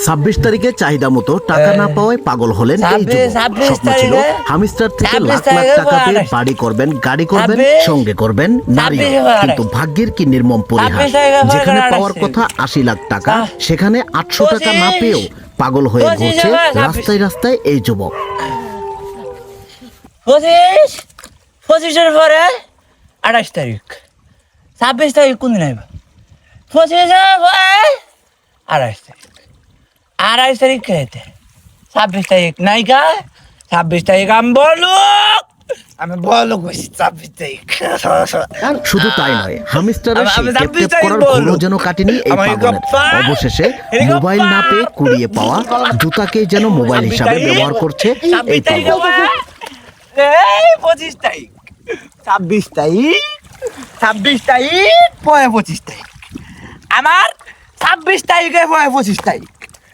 26 তারিখে চাহিদা মতো টাকা না পাওয়ায় পাগল হলেন এই যুবক। স্বপ্ন ছিল হামিস্টার থেকে লাখ লাখ টাকা পেয়ে বাড়ি করবেন, গাড়ি করবেন, সঙ্গে করবেন নারী। কিন্তু ভাগ্যের কি নির্মম পরিহাস, যেখানে পাওয়ার কথা 80 লাখ টাকা, সেখানে 800 টাকা না পেয়েও পাগল হয়ে ঘুরছে রাস্তায় রাস্তায় এই যুবক। 25-এর পরে 28 তারিখ, 26 তারিখ কোন দিন আইবা? 25-এর পরে 28 তারিখ, 28 তারিখ খেতে 26 তারিখ নাইকা। 26 তারিখ আমি বলো কইছি 26 তারিখ। শুধু তাই নয়, হামিস্টারের সেই টেপ করার ঘুরো যেন কাটেনি এই পাগলের। অবশেষে মোবাইল না পেয়ে কুড়িয়ে পাওয়া জুতাকে যেন মোবাইল হিসাবে ব্যবহার করছে এই পাগল। 25 তারিখ, 26 তারিখ, 26 তারিখ, 25 তারিখ, আমার 26 তারিখে 25 তারিখ।